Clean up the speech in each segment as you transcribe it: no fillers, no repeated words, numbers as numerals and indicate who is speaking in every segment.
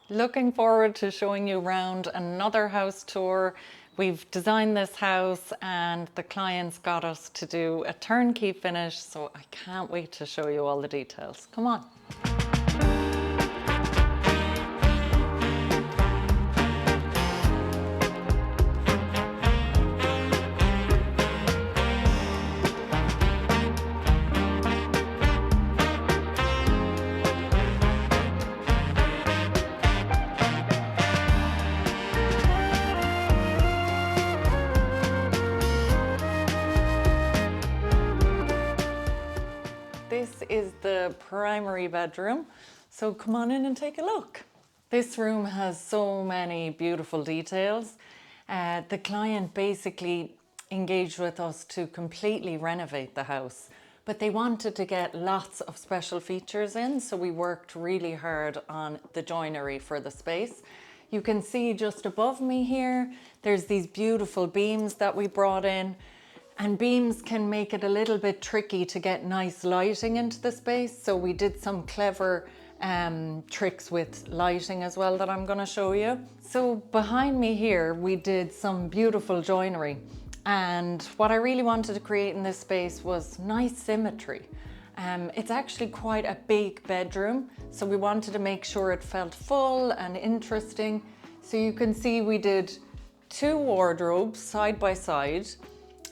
Speaker 1: Looking forward to showing you around another house tour. We've designed this house and the clients got us to do a turnkey finish, so I can't wait to show you all the details. Come on. This is the primary bedroom, so come on in and take a look. This room has so many beautiful details. The client basically engaged with us to completely renovate the house, but they wanted to get lots of special features in, so we worked really hard on the joinery for the space. You can see just above me here, there's these beautiful beams that we brought in. And beams can make it a little bit tricky to get nice lighting into the space. So we did some clever tricks with lighting as well that I'm going to show you. So behind me here, we did some beautiful joinery. And what I really wanted to create in this space was nice symmetry. It's actually quite a big bedroom. So we wanted to make sure it felt full and interesting. So you can see we did 2 wardrobes side by side.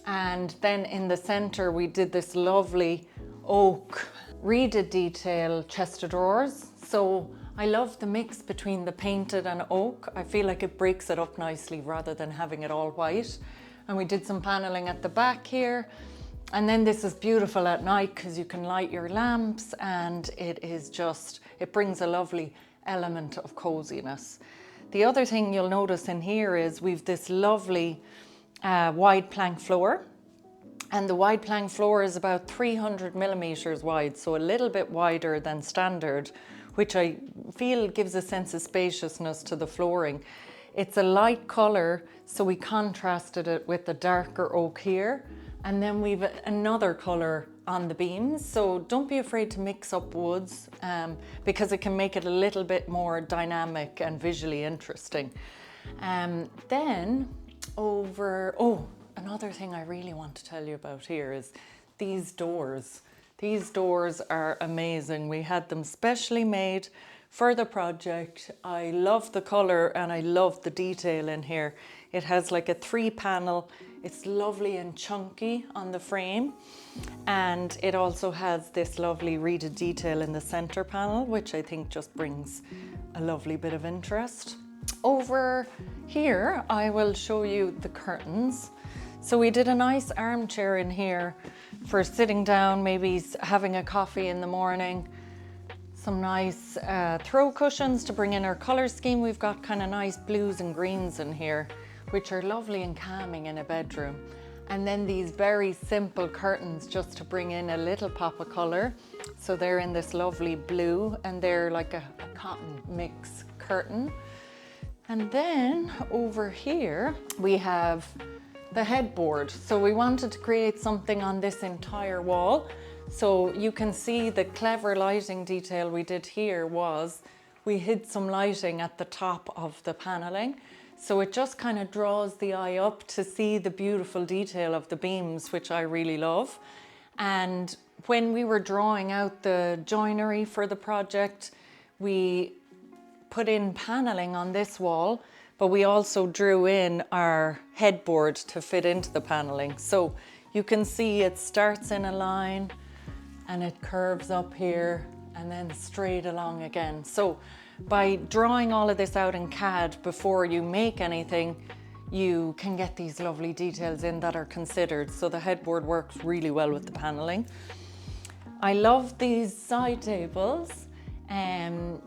Speaker 1: And then in the center, we did this lovely oak reeded detail chest of drawers. So I love the mix between the painted and oak. I feel like it breaks it up nicely rather than having it all white. And we did some paneling at the back here. And then this is beautiful at night because you can light your lamps and it brings a lovely element of coziness. The other thing you'll notice in here is we've this lovely wide plank floor, and the wide plank floor is about 300 millimeters wide, so a little bit wider than standard, which I feel gives a sense of spaciousness to the flooring. It's a light color, so we contrasted it with the darker oak here, and then we've another color on the beams, so don't be afraid to mix up woods because it can make it a little bit more dynamic and visually interesting. Then another thing I really want to tell you about here is these doors. These doors are amazing. We had them specially made for the project. I love the color and I love the detail in here. It has like a 3-panel. It's lovely and chunky on the frame. And it also has this lovely reeded detail in the center panel, which I think just brings a lovely bit of interest. Over here, I will show you the curtains. So we did a nice armchair in here for sitting down, maybe having a coffee in the morning. Some nice throw cushions to bring in our color scheme. We've got kind of nice blues and greens in here, which are lovely and calming in a bedroom. And then these very simple curtains just to bring in a little pop of color. So they're in this lovely blue and they're like a cotton mix curtain. And then over here, we have the headboard. So we wanted to create something on this entire wall. So you can see the clever lighting detail we did here was we hid some lighting at the top of the paneling. So it just kind of draws the eye up to see the beautiful detail of the beams, which I really love. And when we were drawing out the joinery for the project, we put in paneling on this wall, but we also drew in our headboard to fit into the paneling. So you can see it starts in a line and it curves up here and then straight along again. So by drawing all of this out in CAD before you make anything, you can get these lovely details in that are considered. So the headboard works really well with the paneling. I love these side tables.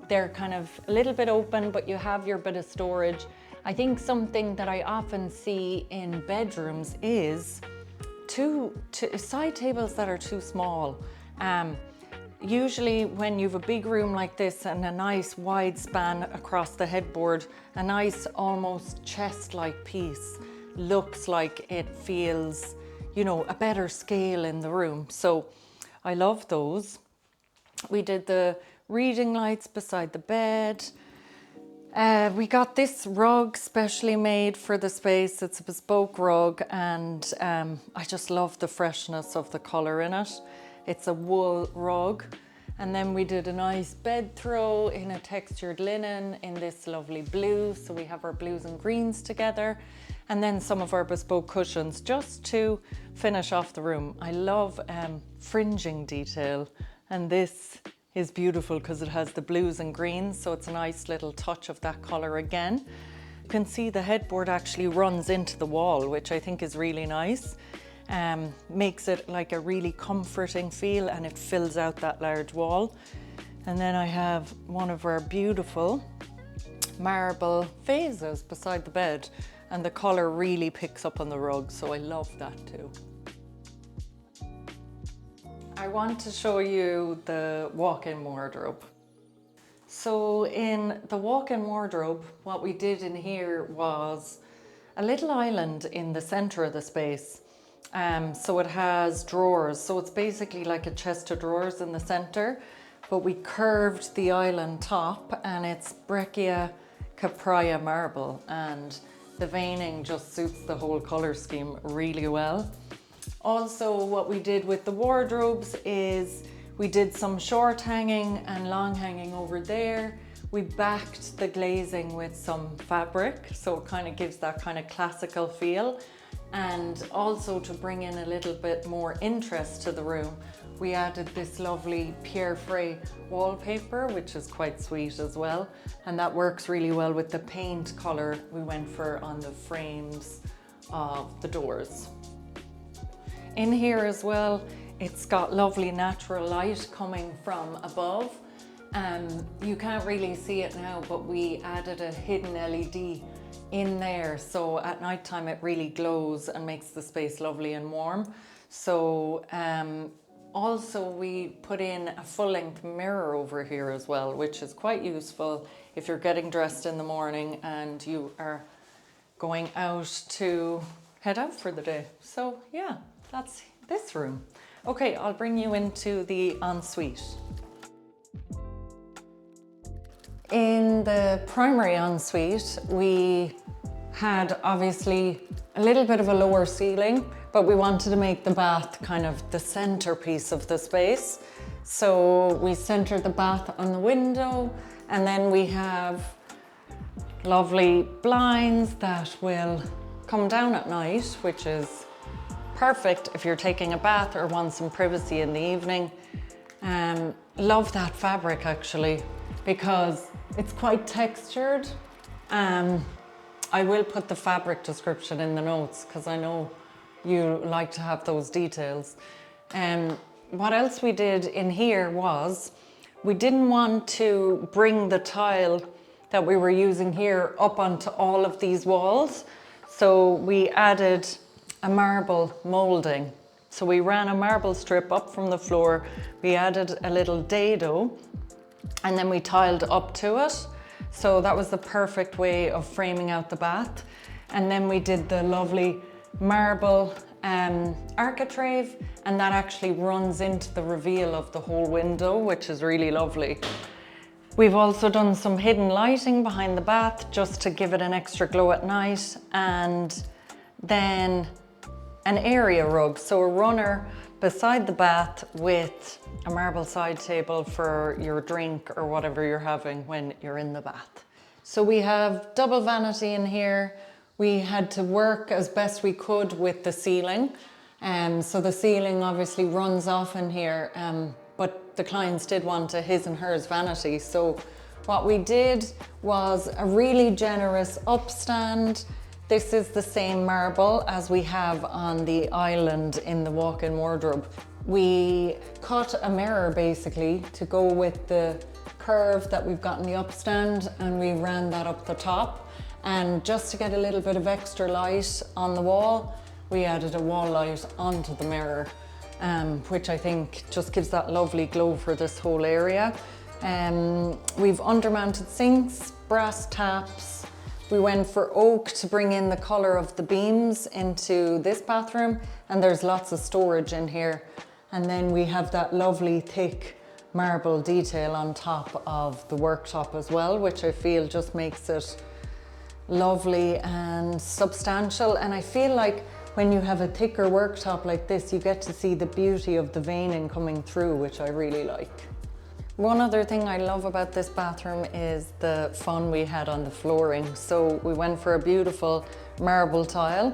Speaker 1: They're kind of a little bit open, but you have your bit of storage. I think something that I often see in bedrooms is side tables that are too small. Usually when you have a big room like this and a nice wide span across the headboard, a nice almost chest-like piece looks like it feels, you know, a better scale in the room. So I love those. We did the reading lights beside the bed. We got this rug specially made for the space. It's a bespoke rug, and I just love the freshness of the colour in it. It's a wool rug. And then we did a nice bed throw in a textured linen in this lovely blue. So we have our blues and greens together. And then some of our bespoke cushions just to finish off the room. I love fringing detail, and this is beautiful because it has the blues and greens, so it's a nice little touch of that colour again. You can see the headboard actually runs into the wall, which I think is really nice. Makes it like a really comforting feel, and it fills out that large wall. And then I have one of our beautiful marble vases beside the bed, and the colour really picks up on the rug, so I love that too. I want to show you the walk-in wardrobe. So in the walk-in wardrobe, what we did in here was a little island in the centre of the space. So it has drawers, so it's basically like a chest of drawers in the centre, but we curved the island top, and it's Breccia Capria marble, and the veining just suits the whole colour scheme really well. Also, what we did with the wardrobes is we did some short hanging and long hanging over there. We backed the glazing with some fabric, so it kind of gives that kind of classical feel. And also, to bring in a little bit more interest to the room, we added this lovely Pierre Frey wallpaper, which is quite sweet as well. And that works really well with the paint colour we went for on the frames of the doors. In here as well, it's got lovely natural light coming from above. You can't really see it now, but we added a hidden LED in there, so at night time it really glows and makes the space lovely and warm. So also we put in a full-length mirror over here as well, which is quite useful if you're getting dressed in the morning and you are going out to head out for the day. So yeah, that's this room. Okay, I'll bring you into the ensuite. In the primary ensuite, we had obviously a little bit of a lower ceiling, but we wanted to make the bath kind of the centerpiece of the space. So we centered the bath on the window, and then we have lovely blinds that will come down at night, which is perfect if you're taking a bath or want some privacy in the evening. Love that fabric actually, because it's quite textured. I will put the fabric description in the notes because I know you like to have those details. What else we did in here was we didn't want to bring the tile that we were using here up onto all of these walls. So we added a marble molding. So we ran a marble strip up from the floor, we added a little dado, and then we tiled up to it. So that was the perfect way of framing out the bath. And then we did the lovely marble architrave, and that actually runs into the reveal of the whole window, which is really lovely. We've also done some hidden lighting behind the bath just to give it an extra glow at night, and then an area rug, so a runner beside the bath with a marble side table for your drink or whatever you're having when you're in the bath. So we have double vanity in here. We had to work as best we could with the ceiling. So the ceiling obviously runs off in here, but the clients did want a his and hers vanity. So what we did was a really generous upstand. This is the same marble as we have on the island in the walk-in wardrobe. We cut a mirror basically to go with the curve that we've got in the upstand, and we ran that up the top. And just to get a little bit of extra light on the wall, we added a wall light onto the mirror, which I think just gives that lovely glow for this whole area. We've undermounted sinks, brass taps. We went for oak to bring in the colour of the beams into this bathroom, and there's lots of storage in here. And then we have that lovely thick marble detail on top of the worktop as well, which I feel just makes it lovely and substantial. And I feel like when you have a thicker worktop like this, you get to see the beauty of the veining coming through, which I really like. One other thing I love about this bathroom is the fun we had on the flooring. So we went for a beautiful marble tile.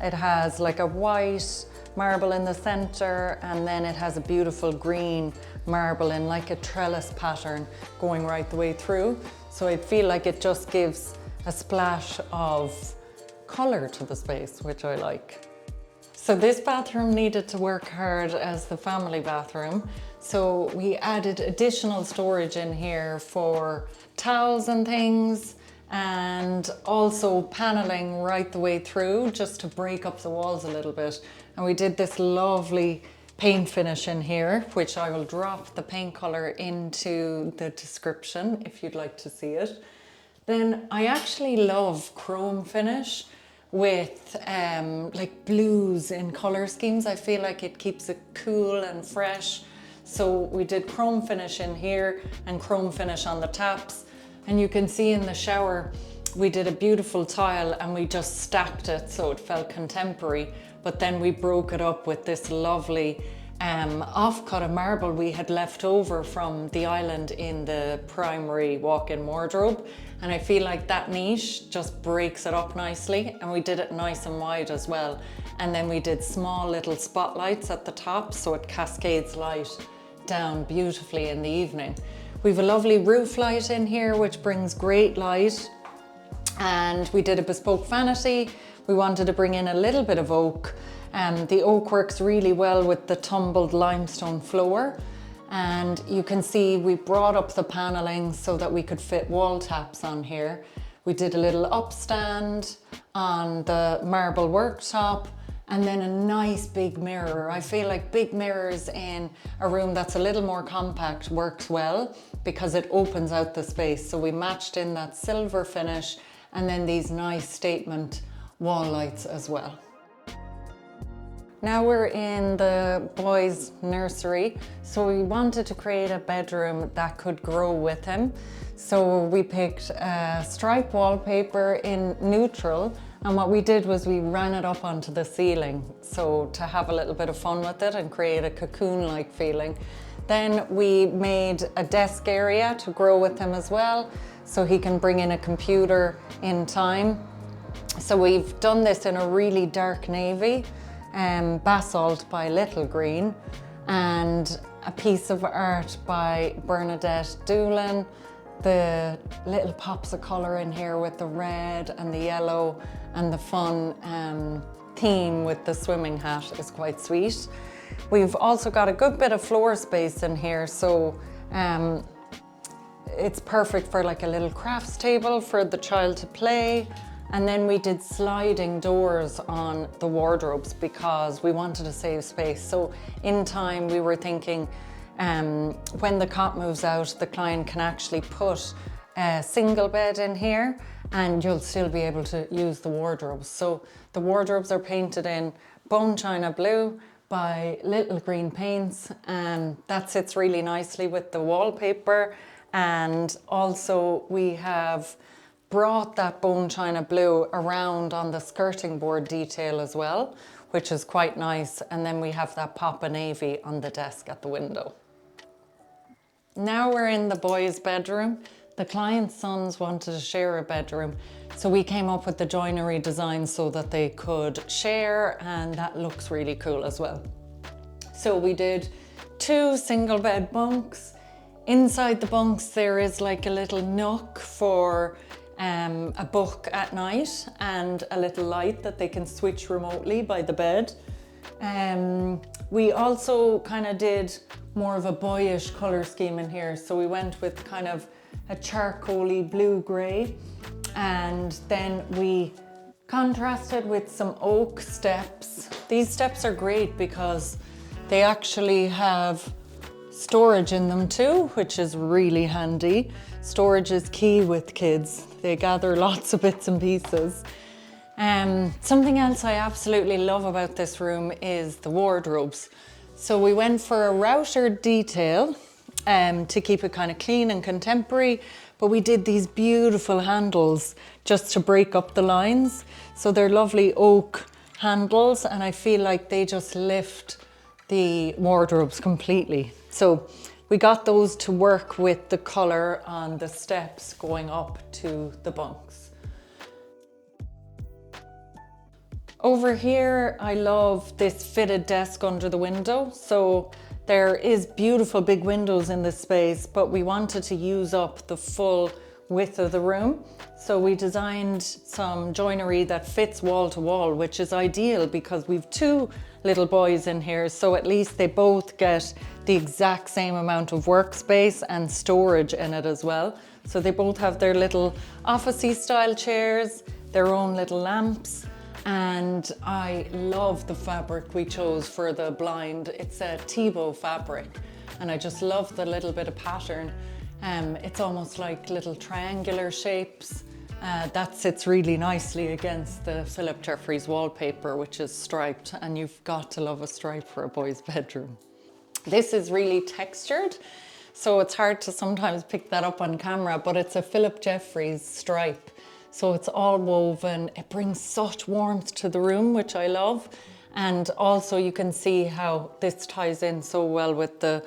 Speaker 1: It has like a white marble in the center, and then it has a beautiful green marble in like a trellis pattern going right the way through. So I feel like it just gives a splash of color to the space, which I like. So this bathroom needed to work hard as the family bathroom. So we added additional storage in here for towels and things, and also paneling right the way through just to break up the walls a little bit. And we did this lovely paint finish in here, which I will drop the paint color into the description if you'd like to see it. Then I actually love chrome finish with like blues in color schemes. I feel like it keeps it cool and fresh. So we did chrome finish in here and chrome finish on the taps. And you can see in the shower, we did a beautiful tile and we just stacked it so it felt contemporary. But then we broke it up with this lovely offcut of marble we had left over from the island in the primary walk-in wardrobe. And I feel like that niche just breaks it up nicely, and we did it nice and wide as well. And then we did small little spotlights at the top so it cascades light down beautifully in the evening. We have a lovely roof light in here which brings great light, and we did a bespoke vanity. We wanted to bring in a little bit of oak. The oak works really well with the tumbled limestone floor, and you can see we brought up the paneling so that we could fit wall taps on here. We did a little upstand on the marble worktop, and then a nice big mirror. I feel like big mirrors in a room that's a little more compact works well because it opens out the space. So we matched in that silver finish and then these nice statement wall lights as well. Now we're in the boys' nursery, so we wanted to create a bedroom that could grow with him. So we picked stripe wallpaper in neutral, and what we did was we ran it up onto the ceiling, so to have a little bit of fun with it and create a cocoon-like feeling. Then we made a desk area to grow with him as well, so he can bring in a computer in time. So we've done this in a really dark navy, basalt by Little Greene, and a piece of art by Bernadette Doolin. The little pops of colour in here with the red and the yellow, and the fun theme with the swimming hat is quite sweet. We've also got a good bit of floor space in here, so it's perfect for like a little crafts table for the child to play. And then we did sliding doors on the wardrobes because we wanted to save space. So in time we were thinking when the cot moves out, the client can actually put a single bed in here and you'll still be able to use the wardrobes. So the wardrobes are painted in bone china blue by Little Greene Paints, and that sits really nicely with the wallpaper. And also we have brought that bone china blue around on the skirting board detail as well, which is quite nice. And then we have that pop of navy on the desk at the window. Now we're in the boys' bedroom. The client's sons wanted to share a bedroom, so we came up with the joinery design so that they could share, and that looks really cool as well. So we did 2 single bed bunks. Inside the bunks there is like a little nook for a book at night and a little light that they can switch remotely by the bed. We also kind of did more of a boyish color scheme in here, so we went with kind of a charcoaly blue-grey, and then we contrasted with some oak steps. These steps are great because they actually have storage in them too, which is really handy. Storage is key with kids. They gather lots of bits and pieces. Something else I absolutely love about this room is the wardrobes. So we went for a router detail, to keep it kind of clean and contemporary. But we did these beautiful handles just to break up the lines. So they're lovely oak handles, and I feel like they just lift the wardrobes completely. So we got those to work with the colour on the steps going up to the bunks. Over here, I love this fitted desk under the window. So there is beautiful big windows in this space, but we wanted to use up the full width of the room. So we designed some joinery that fits wall to wall, which is ideal because we've two little boys in here. So at least they both get the exact same amount of workspace and storage in it as well. So they both have their little officey style chairs, their own little lamps. And I love the fabric we chose for the blind. It's a Thibaut fabric, and I just love the little bit of pattern. It's almost like little triangular shapes. That sits really nicely against the Philip Jeffries wallpaper, which is striped, and you've got to love a stripe for a boy's bedroom. This is really textured, so it's hard to sometimes pick that up on camera, but it's a Philip Jeffries stripe. So it's all woven. It brings such warmth to the room, which I love. And also you can see how this ties in so well with the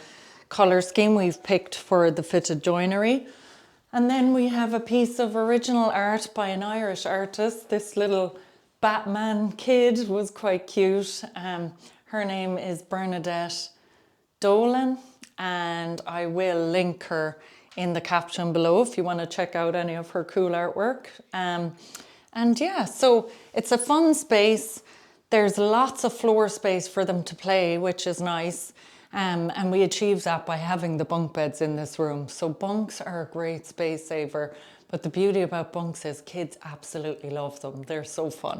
Speaker 1: color scheme we've picked for the fitted joinery. And then we have a piece of original art by an Irish artist. This little Batman kid was quite cute. Her name is Bernadette Dolan, and I will link her in the caption below if you want to check out any of her cool artwork. And yeah, so it's a fun space. There's lots of floor space for them to play, which is nice. And we achieve that by having the bunk beds in this room. So bunks are a great space saver, but the beauty about bunks is kids absolutely love them. They're so fun.